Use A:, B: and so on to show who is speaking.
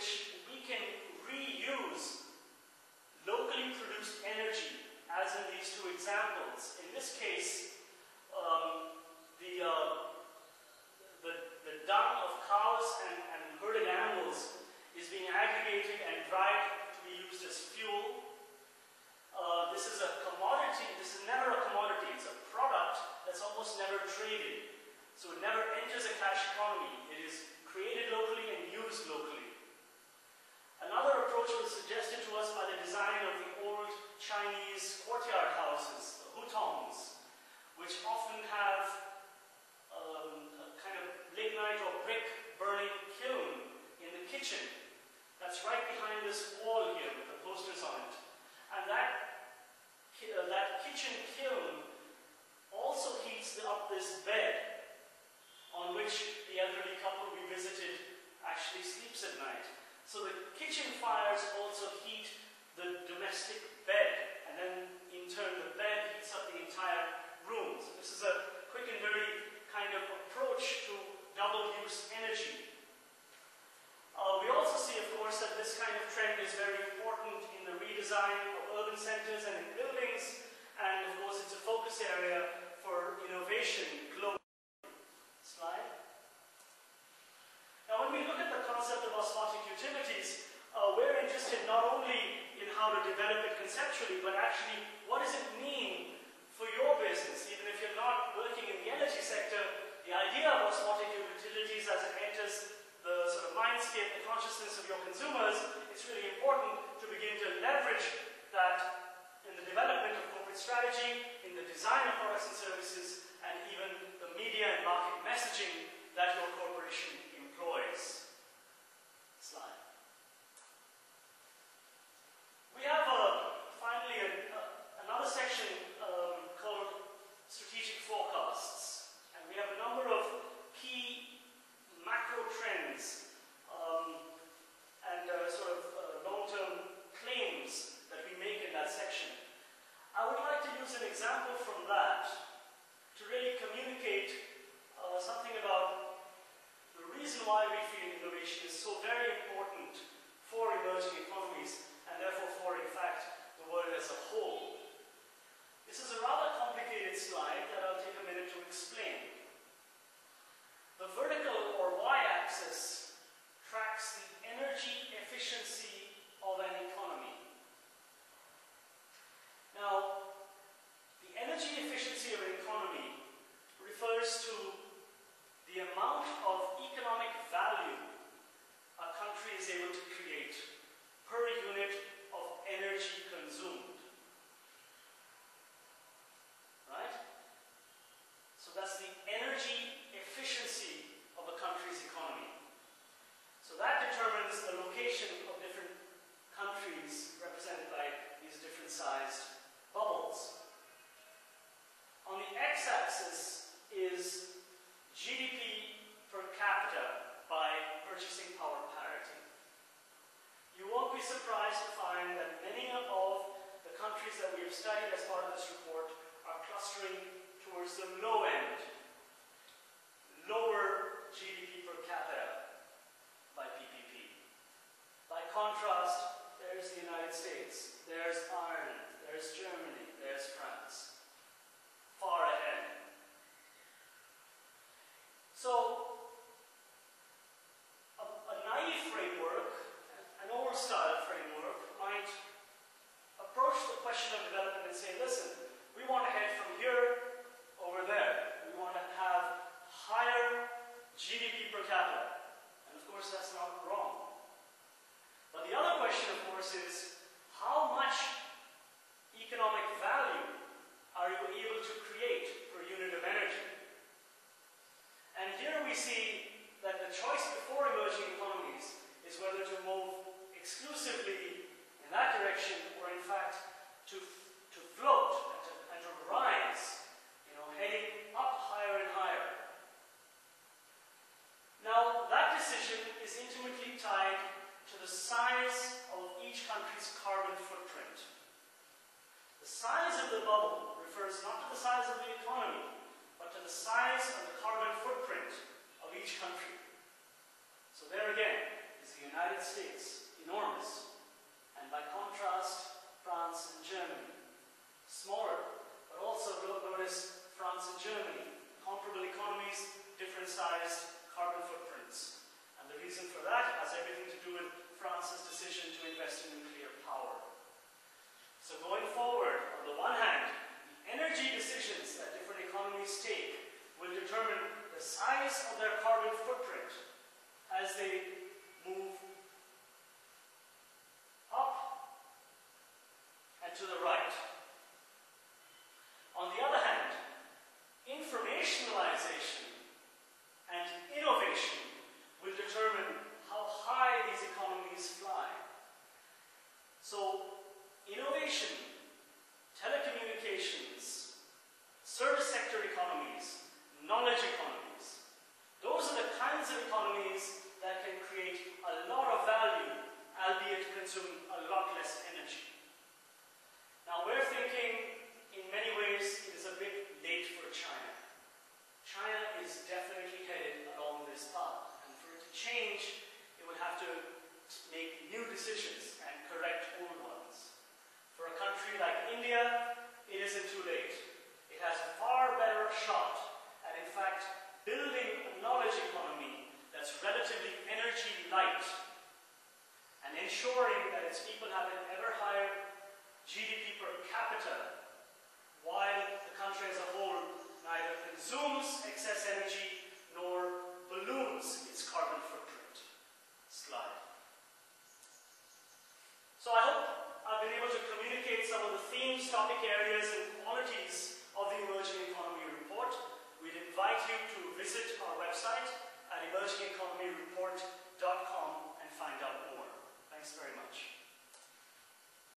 A: which we can reuse locally produced energy, as in these two examples. In this case, the dung of cows and herded animals is being aggregated and dried to be used as fuel. This is a commodity. This is never a commodity. It's a product that's almost never traded. So it never enters a cash economy. It is created locally and used locally. Another approach was suggested to us by the design of the old Chinese courtyard houses, the hutongs, which often have a kind of lignite or brick burning kiln in the kitchen. That's right behind this wall here with the posters on it. And that kitchen kiln also heats up this bed on which the elderly couple we visited actually sleeps at night. So the kitchen fires also heat the domestic bed, and then in turn the bed heats up the entire room. So this is a quick and very kind of approach to double-use energy. We also see, of course, that this kind of trend is very important in the redesign of urban centers and in buildings, and of course it's a focus area for innovation globally. Slide. Now when we look at the concept of osmotic utilities, we're interested not only in how to develop it conceptually, but actually what does it mean for your business. Even if you're not working in the energy sector, the idea of osmotic utilities as it enters the sort of mindscape, the consciousness of your consumers, it's really important to begin to leverage that in the development of corporate strategy, in the design of products and services, and even the media and market messaging that your corporation employs. Slide. We have finally another section called strategic forecasts, and we have a number of key macro trends and sort of long-term claims that we make in that section. I would like to use an example from that to really communicate something about the reason why we feel innovation is so very important for emerging economies, and therefore for, in fact, the world as a whole. This is a rather complicated slide that I'll take a minute to explain. The vertical or y-axis tracks the energy efficiency of an economy. Now, the energy efficiency of an economy refers to the amount of economic value a country is able to create per unit of energy consumed. Right? So that's the energy efficiency of a country's economy. So that determines the location of different countries represented by these different sized bubbles. On the x-axis is GDP per capita by purchasing power parity. You won't be surprised to find that many of the countries that we have studied as part of this report are clustering towards the low end, lower GDP per capita by PPP. By contrast, there's the United States, there's Ireland, there's Germany, there's France. Far ahead. So, a naive framework, an old-style framework, might approach the question of development and say, listen, we want to head from here over there. We want to have higher GDP per capita. And of course, that's not wrong. But the other question, of course, is how much economic value are you able to create per unit of energy? And here we see that the choice before emerging economies is whether to move exclusively in that direction or in fact to float and to rise, heading up higher and higher. Now, that decision is intimately tied to the size of each country's carbon footprint. The size of the bubble refers not to the size of the economy, but to the size of the carbon footprint of each country. So there again is the United States GDP per capita, while the country as a whole neither consumes excess energy nor balloons its carbon footprint. Slide. So I hope I've been able to communicate some of the themes, topic areas, and qualities of the Emerging Economy Report. We'd invite you to visit our website at emergingeconomy.com